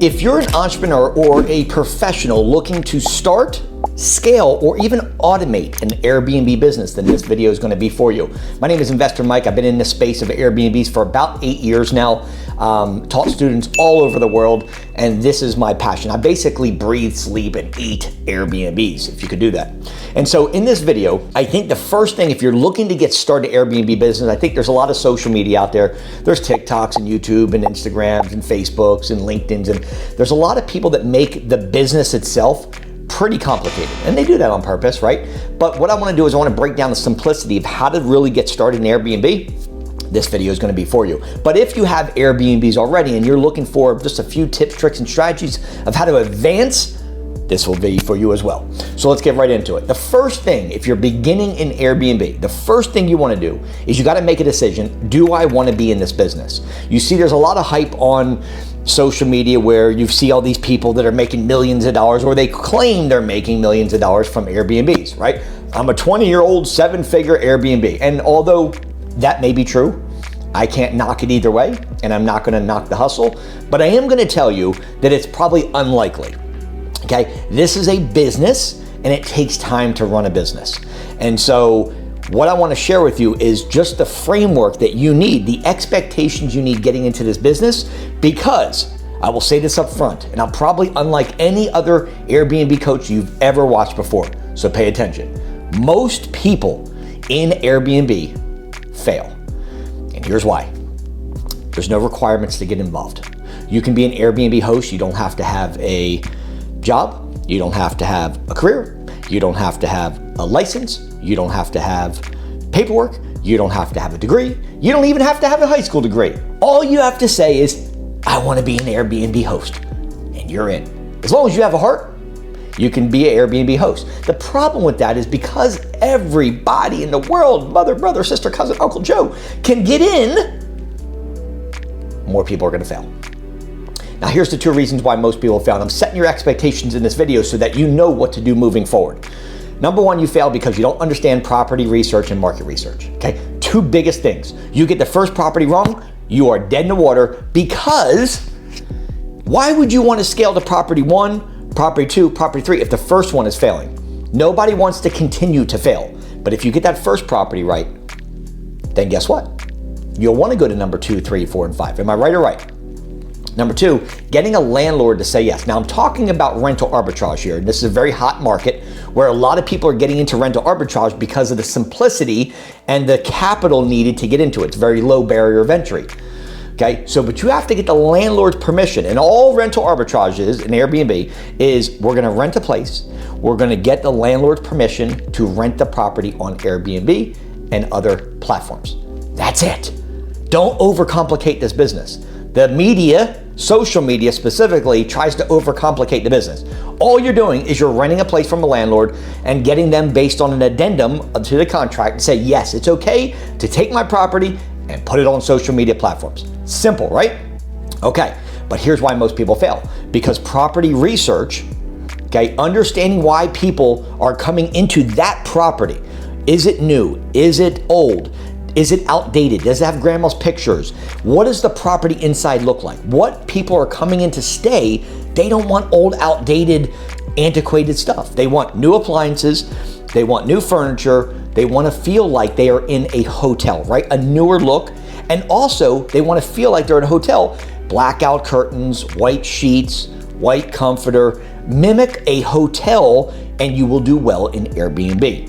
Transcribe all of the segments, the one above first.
If you're an entrepreneur or a professional looking to start, scale, or even automate an Airbnb business, then this video is going to be for you. My name is Investor Mike. I've been in this space of Airbnbs for about 8 years now, taught students all over the world, and this is my passion. I basically breathe, sleep, and eat Airbnbs, if you could do that. And so in this video, I think the first thing, if you're looking to get started Airbnb business, I think there's a lot of social media out there. There's TikToks and YouTube and Instagrams and Facebooks and LinkedIn's, and there's a lot of people that make the business itself pretty complicated, and they do that on purpose, right? But what I want to do is I want to break down the simplicity of how to really get started in Airbnb. This video is going to be for you. But if you have Airbnbs already and you're looking for just a few tips, tricks, and strategies of how to advance, this will be for you as well. So let's get right into it. The first thing, if you're beginning in Airbnb, the first thing you want to do is you got to make a decision. Do I want to be in this business? You see, there's a lot of hype on social media where you see all these people that are making millions of dollars, or they claim they're making millions of dollars from Airbnbs, right? I'm a 20-year-old 7-figure Airbnb. And although that may be true, I can't knock it either way, and I'm not going to knock the hustle, but I am going to tell you that it's probably unlikely. Okay, this is a business and it takes time to run a business. And so what I want to share with you is just the framework that you need, the expectations you need getting into this business, because I will say this up front, and I'm probably unlike any other Airbnb coach you've ever watched before. So pay attention. Most people in Airbnb fail. And here's why. There's no requirements to get involved. You can be an Airbnb host. You don't have to have a job, you don't have to have a career, you don't have to have a license, you don't have to have paperwork, you don't have to have a degree, you don't even have to have a high school degree. All you have to say is, I want to be an Airbnb host, and you're in. As long as you have a heart, you can be an Airbnb host. The problem with that is because everybody in the world, mother, brother, sister, cousin, Uncle Joe, can get in, more people are going to fail. Now here's the 2 reasons why most people fail. I'm setting your expectations in this video so that you know what to do moving forward. Number 1, you fail because you don't understand property research and market research, okay? 2 biggest things. You get the first property wrong, you are dead in the water, because why would you want to scale to property 1, property 2, property 3 if the first one is failing? Nobody wants to continue to fail. But if you get that first property right, then guess what? You'll want to go to number 2, 3, 4, and 5. Am I right or right? Number 2, getting a landlord to say yes. Now I'm talking about rental arbitrage here. This is a very hot market where a lot of people are getting into rental arbitrage because of the simplicity and the capital needed to get into it. It's very low barrier of entry. Okay, so but you have to get the landlord's permission. And all rental arbitrage is, in Airbnb, is we're gonna rent a place, we're gonna get the landlord's permission to rent the property on Airbnb and other platforms. That's it. Don't overcomplicate this business. The media, social media specifically, tries to overcomplicate the business. All you're doing is you're renting a place from a landlord and getting them based on an addendum to the contract to say, yes, it's okay to take my property and put it on social media platforms. Simple, right? Okay, but here's why most people fail. Because property research, okay, understanding why people are coming into that property. Is it new? Is it old? Is it outdated? Does it have grandma's pictures? What does the property inside look like? What people are coming in to stay, they don't want old, outdated, antiquated stuff. They want new appliances, they want new furniture, they want to feel like they are in a hotel, right? A newer look. And also, they want to feel like they're in a hotel. Blackout curtains, white sheets, white comforter. Mimic a hotel and you will do well in Airbnb.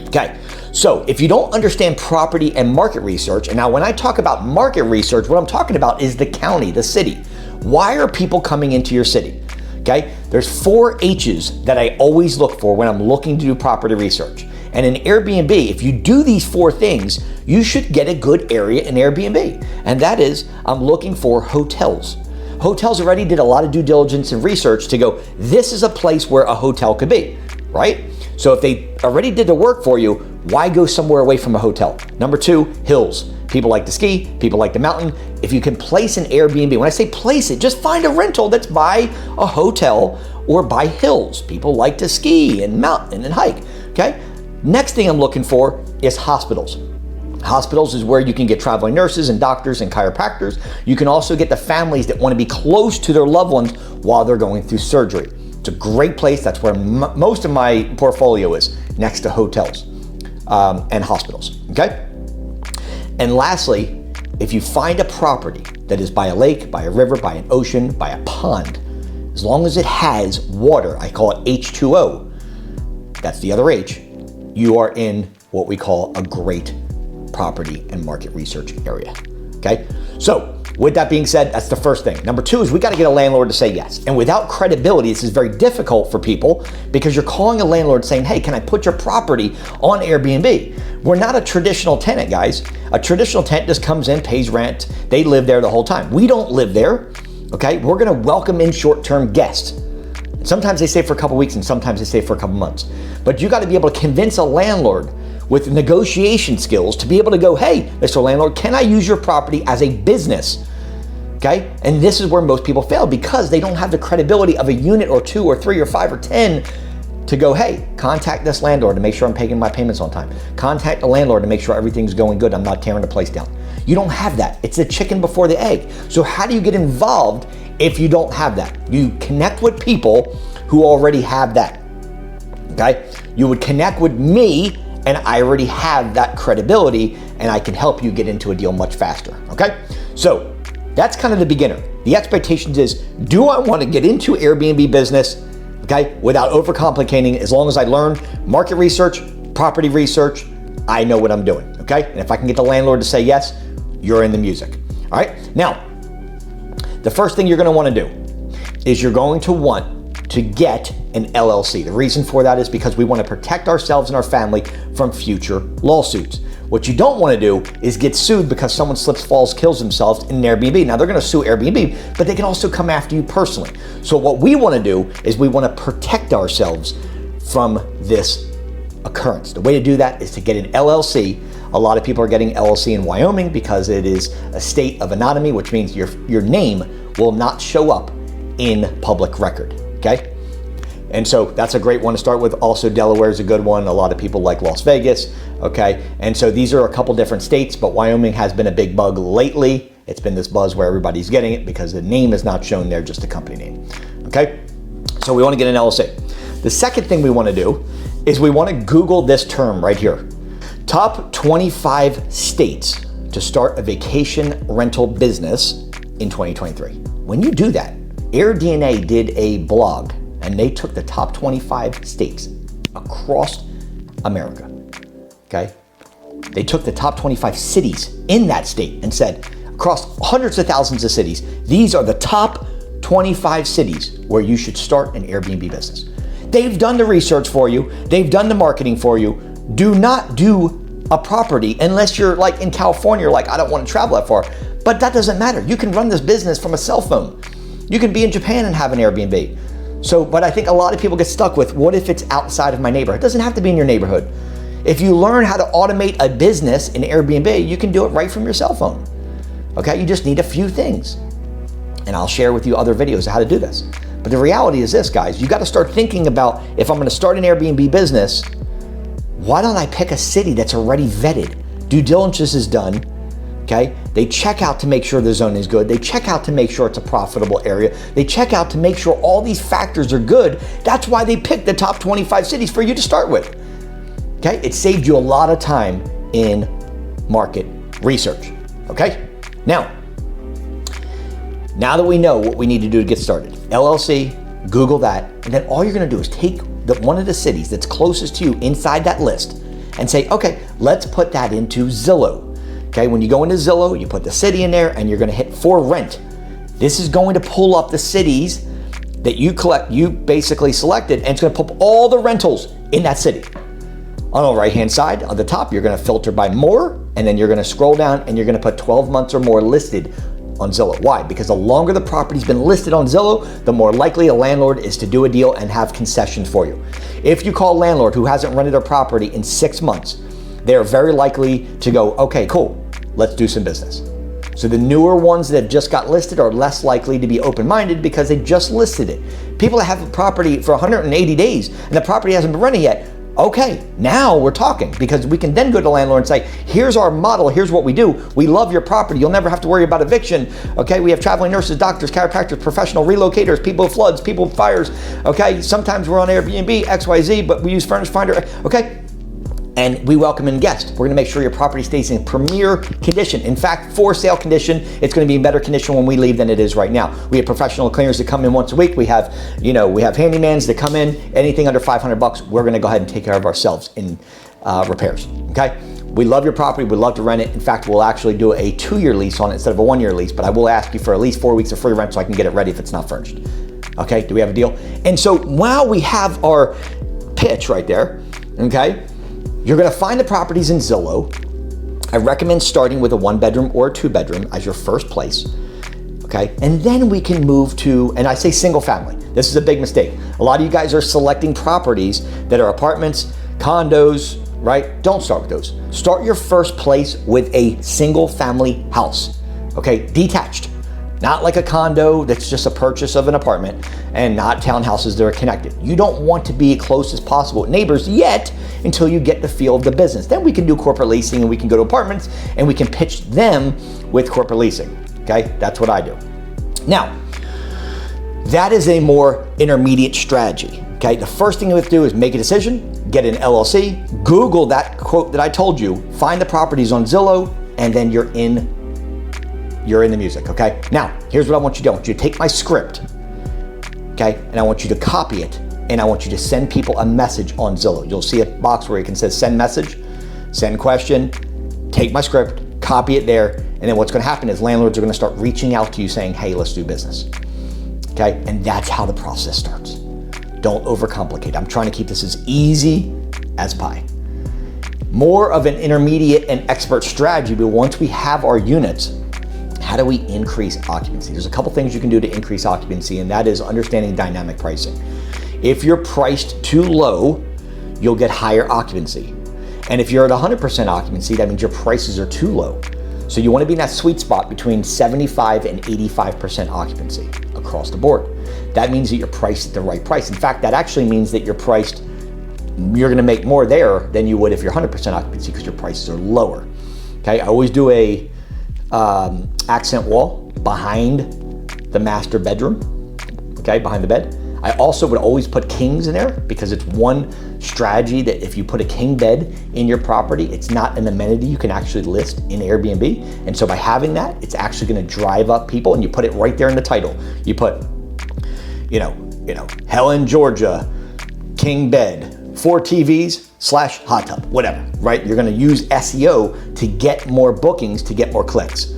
Okay. So if you don't understand property and market research, and now when I talk about market research, what I'm talking about is the county, the city. Why are people coming into your city? Okay, there's 4 H's that I always look for when I'm looking to do property research. And in Airbnb, if you do these 4 things, you should get a good area in Airbnb. And that is, I'm looking for hotels. Hotels already did a lot of due diligence and research to go, this is a place where a hotel could be, right? So if they already did the work for you, why go somewhere away from a hotel? Number 2, hills. People like to ski, people like the mountain. If you can place an Airbnb, when I say place it, just find a rental that's by a hotel or by hills. People like to ski and mountain and hike, okay? Next thing I'm looking for is hospitals. Hospitals is where you can get traveling nurses and doctors and chiropractors. You can also get the families that want to be close to their loved ones while they're going through surgery. It's a great place. That's where most of my portfolio is, next to hotels and hospitals, okay? And lastly, if you find a property that is by a lake, by a river, by an ocean, by a pond, as long as it has water, I call it H2O, that's the other H, you are in what we call a great property and market research area, okay? So with that being said, that's the first thing. Number two is we got to get a landlord to say yes. And without credibility, this is very difficult for people because you're calling a landlord saying, hey, can I put your property on Airbnb? We're not a traditional tenant, guys. A traditional tenant just comes in, pays rent. They live there the whole time. We don't live there, okay? We're going to welcome in short-term guests. Sometimes they stay for a couple weeks and sometimes they stay for a couple months. But you got to be able to convince a landlord with negotiation skills to be able to go, hey, Mr. Landlord, can I use your property as a business? Okay? And this is where most people fail because they don't have the credibility of a unit or two or three or five or 10 to go, hey, contact this landlord to make sure I'm paying my payments on time. Contact the landlord to make sure everything's going good. I'm not tearing the place down. You don't have that. It's the chicken before the egg. So how do you get involved if you don't have that? You connect with people who already have that. Okay? You would connect with me and I already have that credibility and I can help you get into a deal much faster, okay? So that's kind of the beginner. The expectations is, do I want to get into Airbnb business, okay, without overcomplicating it? As long as I learn market research, property research, I know what I'm doing, okay? And if I can get the landlord to say yes, you're in the music, all right? Now, the first thing you're going to want to do is you're going to want to get an LLC. The reason for that is because we want to protect ourselves and our family from future lawsuits. What you don't want to do is get sued because someone slips, falls, kills themselves in an Airbnb. Now they're going to sue Airbnb, but they can also come after you personally. So what we want to do is we want to protect ourselves from this occurrence. The way to do that is to get an LLC. A lot of people are getting LLC in Wyoming because it is a state of anonymity, which means your name will not show up in public record. Okay? And so that's a great one to start with. Also, Delaware is a good one. A lot of people like Las Vegas, okay? And so these are a couple different states, but Wyoming has been a big bug lately. It's been this buzz where everybody's getting it because the name is not shown there, just a company name, okay? So we want to get an LLC. The second thing we want to do is we want to Google this term right here. Top 25 states to start a vacation rental business in 2023. When you do that, AirDNA did a blog and they took the top 25 states across America, okay? They took the top 25 cities in that state and said, across hundreds of thousands of cities, these are the top 25 cities where you should start an Airbnb business. They've done the research for you. They've done the marketing for you. Do not do a property unless you're like in California, you're like, I don't want to travel that far. But that doesn't matter. You can run this business from a cell phone. You can be in Japan and have an Airbnb. So, but I think a lot of people get stuck with, what if it's outside of my neighborhood? It doesn't have to be in your neighborhood. If you learn how to automate a business in Airbnb, you can do it right from your cell phone. Okay, you just need a few things. And I'll share with you other videos of how to do this. But the reality is this, guys, you got to start thinking about, if I'm going to start an Airbnb business, why don't I pick a city that's already vetted? Due diligence is done. Okay? They check out to make sure the zone is good. They check out to make sure it's a profitable area. They check out to make sure all these factors are good. That's why they picked the top 25 cities for you to start with. Okay? It saved you a lot of time in market research. Okay? Now that we know what we need to do to get started, LLC, Google that, and then all you're going to do is take one of the cities that's closest to you inside that list and say, okay, let's put that into Zillow. Okay, when you go into Zillow, you put the city in there and you're going to hit for rent. This is going to pull up the cities that you basically selected, and it's going to pull up all the rentals in that city. On the right-hand side, on the top, you're going to filter by more, and then you're going to scroll down and you're going to put 12 months or more listed on Zillow. Why? Because the longer the property's been listed on Zillow, the more likely a landlord is to do a deal and have concessions for you. If you call a landlord who hasn't rented a property in 6 months, they're very likely to go, okay, cool, let's do some business. So the newer ones that just got listed are less likely to be open-minded because they just listed it. People that have a property for 180 days and the property hasn't been rented yet, Okay, now we're talking, because we can then go to the landlord and say, here's our model, here's what we do. We love your property. You'll never have to worry about eviction. Okay, we have traveling nurses, doctors, chiropractors, professional relocators, people with floods, people with fires. Okay, sometimes we're on Airbnb, XYZ, but we use Furnish Finder. Okay, and we welcome in guests. We're gonna make sure your property stays in premier condition. In fact, for sale condition, it's gonna be in better condition when we leave than it is right now. We have professional cleaners that come in once a week. We have, we have handymans that come in. Anything under $500, we're gonna go ahead and take care of ourselves in repairs, okay? We love your property, we'd love to rent it. In fact, we'll actually do a 2-year lease on it instead of a 1-year lease, but I will ask you for at least 4 weeks of free rent so I can get it ready if it's not furnished. Okay, do we have a deal? And so while we have our pitch right there, okay, you're gonna find the properties in Zillow. I recommend starting with a 1-bedroom or a 2-bedroom as your first place, okay? And then we can move to, and I say single family. This is a big mistake. A lot of you guys are selecting properties that are apartments, condos, right? Don't start with those. Start your first place with a single family house, okay? Detached. Not like a condo that's just a purchase of an apartment, and not townhouses that are connected. You don't want to be as close as possible with neighbors yet until you get the feel of the business. Then we can do corporate leasing, and we can go to apartments and we can pitch them with corporate leasing, okay? That's what I do. Now, that is a more intermediate strategy, okay? The first thing you have to do is make a decision, get an LLC, Google that quote that I told you, find the properties on Zillow, and then you're in the music, okay? Now, here's what I want you to do. I want you to take my script, okay? And I want you to copy it, and I want you to send people a message on Zillow. You'll see a box where you can say send message, send question, take my script, copy it there, and then what's gonna happen is landlords are gonna start reaching out to you saying, hey, let's do business, okay? And that's how the process starts. Don't overcomplicate. I'm trying to keep this as easy as pie. More of an intermediate and expert strategy, but once we have our units, how do we increase occupancy? There's a couple things you can do to increase occupancy, and that is understanding dynamic pricing. If you're priced too low, you'll get higher occupancy. And if you're at 100% occupancy, that means your prices are too low. So you want to be in that sweet spot between 75 and 85% occupancy across the board. That means that you're priced at the right price. In fact, that actually means that you're gonna make more there than you would if you're 100% occupancy because your prices are lower. Okay, I always do a accent wall behind the master bedroom, okay, behind the bed. I also would always put kings in there because it's one strategy that if you put a king bed in your property, it's not an amenity you can actually list in Airbnb. And so by having that, it's actually gonna drive up people, and you put it right there in the title. You put, Helen, Georgia, king bed, 4 TVs / hot tub, whatever, right? You're gonna use SEO to get more bookings, to get more clicks,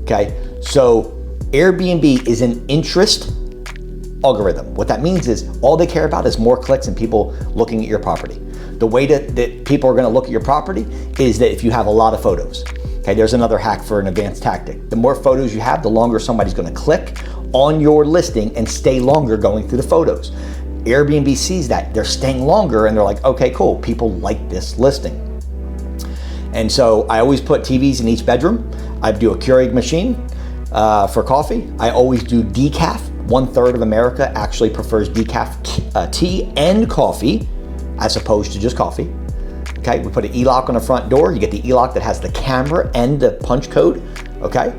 okay? So Airbnb is an interest algorithm. What that means is all they care about is more clicks and people looking at your property. The way that people are gonna look at your property is that if you have a lot of photos, okay? There's another hack for an advanced tactic. The more photos you have, the longer somebody's gonna click on your listing and stay longer going through the photos. Airbnb sees that, they're staying longer, and they're like, okay, cool, people like this listing. And so I always put TVs in each bedroom. I do a Keurig machine for coffee. I always do decaf. 1/3 of America actually prefers decaf tea and coffee as opposed to just coffee. Okay, we put an e-lock on the front door. You get the e-lock that has the camera and the punch code, okay?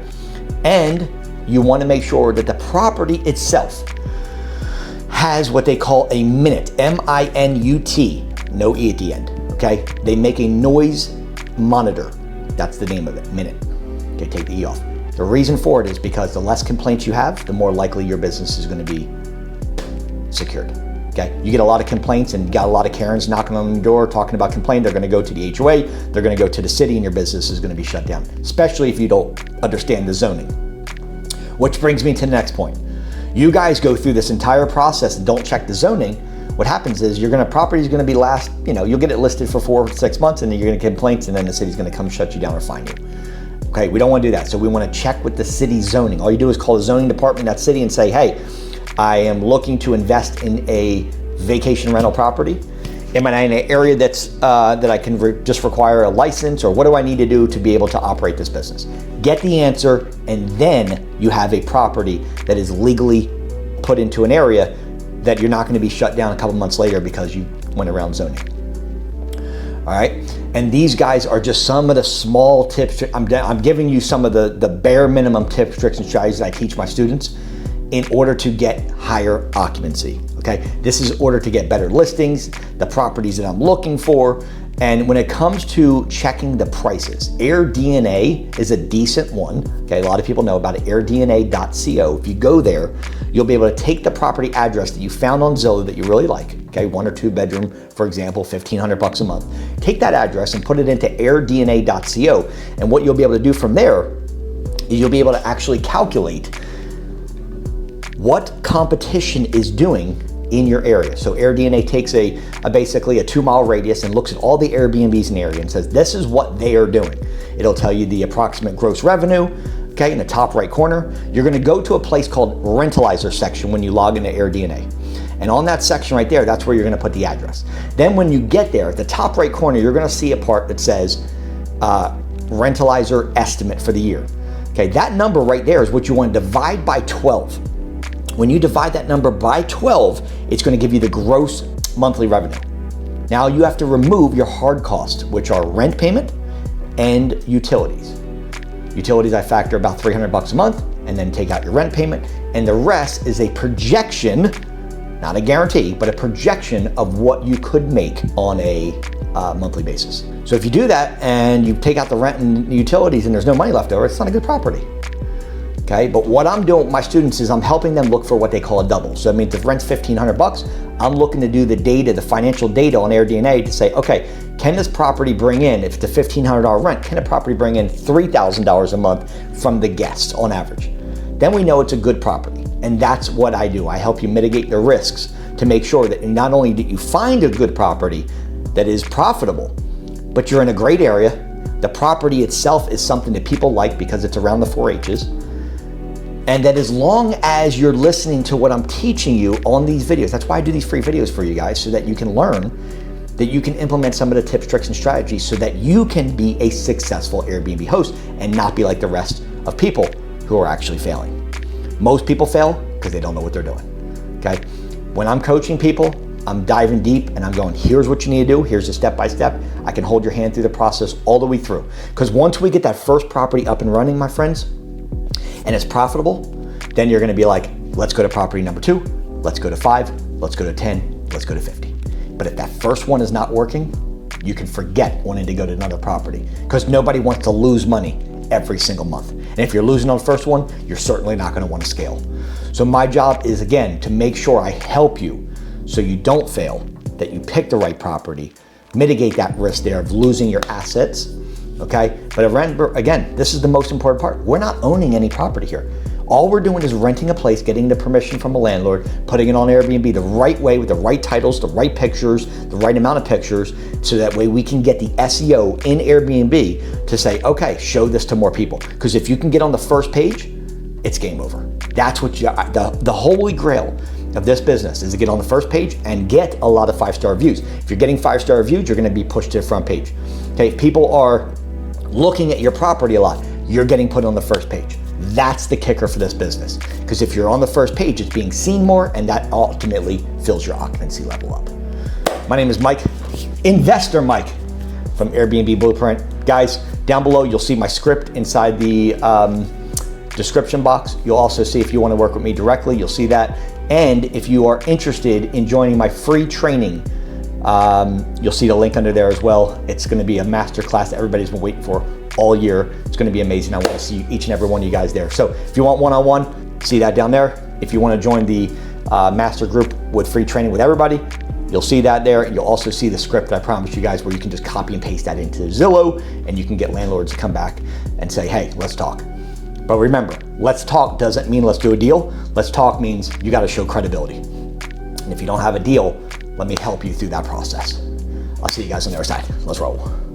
And you wanna make sure that the property itself has what they call a minute, M-I-N-U-T, no E at the end, okay? They make a noise monitor. That's the name of it, minute. Okay, take the E off. The reason for it is because the less complaints you have, the more likely your business is gonna be secured, okay? You get a lot of complaints and you got a lot of Karens knocking on your door talking about complaint, they're gonna go to the HOA, they're gonna go to the city, and your business is gonna be shut down, especially if you don't understand the zoning. Which brings me to the next point. You guys go through this entire process and don't check the zoning. What happens is property's gonna be you'll get it listed for 4 or 6 months, and then you're gonna get complaints, and then the city's gonna come shut you down or fine you. Okay, we don't wanna do that. So we wanna check with the city zoning. All you do is call the zoning department in that city and say, hey, I am looking to invest in a vacation rental property. Am I in an area that I can just require a license, or what do I need to do to be able to operate this business? Get the answer, and then you have a property that is legally put into an area that you're not going to be shut down a couple months later because you went around zoning. all right? And these guys are just some of the small tips. I'm giving you some of the bare minimum tips, tricks, and strategies I teach my students in order to get higher occupancy, okay? This is in order to get better listings, the properties that I'm looking for. And when it comes to checking the prices, AirDNA is a decent one, okay? A lot of people know about it, airdna.co. If you go there, you'll be able to take the property address that you found on Zillow that you really like, okay? 1 or 2 bedroom, for example, $1,500 a month. Take that address and put it into airdna.co. And what you'll be able to do from there is you'll be able to actually calculate what competition is doing in your area. So AirDNA takes basically a 2-mile radius and looks at all the Airbnbs in the area and says, this is what they are doing. It'll tell you the approximate gross revenue, okay, in the top right corner. You're gonna go to a place called Rentalizer section when you log into AirDNA. And on that section right there, that's where you're gonna put the address. Then when you get there, at the top right corner, you're gonna see a part that says Rentalizer estimate for the year. Okay, that number right there is what you wanna divide by 12. When you divide that number by 12, it's going to give you the gross monthly revenue. Now you have to remove your hard costs, which are rent payment and utilities. Utilities, I factor about $300 a month and then take out your rent payment. And the rest is a projection, not a guarantee, but a projection of what you could make on a monthly basis. So if you do that and you take out the rent and utilities and there's no money left over, it's not a good property. Okay, but what I'm doing with my students is I'm helping them look for what they call a double. So that means if rent's $1,500, I'm looking to do the data, the financial data on AirDNA to say, okay, can this property bring in, if it's a $1,500 rent, can a property bring in $3,000 a month from the guests on average? Then we know it's a good property. And that's what I do. I help you mitigate the risks to make sure that not only do you find a good property that is profitable, but you're in a great area. The property itself is something that people like because it's around the 4-H's. And that as long as you're listening to what I'm teaching you on these videos, that's why I do these free videos for you guys, so that you can learn, that you can implement some of the tips, tricks, and strategies so that you can be a successful Airbnb host and not be like the rest of people who are actually failing. Most people fail because they don't know what they're doing, okay? When I'm coaching people, I'm diving deep and I'm going, here's what you need to do, here's a step-by-step. I can hold your hand through the process all the way through. Because once we get that first property up and running, my friends, and it's profitable, then you're gonna be like, let's go to property number 2, let's go to 5, let's go to 10, let's go to 50. But if that first one is not working, you can forget wanting to go to another property because nobody wants to lose money every single month. And if you're losing on the first one, you're certainly not gonna wanna scale. So my job is, again, to make sure I help you so you don't fail, that you pick the right property, mitigate that risk there of losing your assets, okay? But again, this is the most important part. We're not owning any property here. All we're doing is renting a place, getting the permission from a landlord, putting it on Airbnb the right way with the right titles, the right pictures, the right amount of pictures, so that way we can get the SEO in Airbnb to say, okay, show this to more people. Because if you can get on the first page, it's game over. That's what the holy grail of this business is to get on the first page and get a lot of 5-star reviews. If you're getting 5-star reviews, you're gonna be pushed to the front page. Okay, if people are looking at your property a lot, you're getting put on the first page. That's the kicker for this business. Because if you're on the first page, it's being seen more, and that ultimately fills your occupancy level up. My name is Mike, Investor Mike from Airbnb Blueprint. Guys, down below, you'll see my script inside the description box. You'll also see, if you want to work with me directly, you'll see that. And if you are interested in joining my free training, you'll see the link under there as well. It's going to be a masterclass that everybody's been waiting for all year. It's going to be amazing. I want to see each and every one of you guys there. So if you want one-on-one, see that down there. If you want to join the master group with free training with everybody, you'll see that there. You'll also see the script I promised you guys, where you can just copy and paste that into Zillow, and you can get landlords to come back and say, hey, let's talk. But remember, let's talk doesn't mean let's do a deal. Let's talk means you got to show credibility. And if you don't have a deal, let me help you through that process. I'll see you guys on the other side. Let's roll.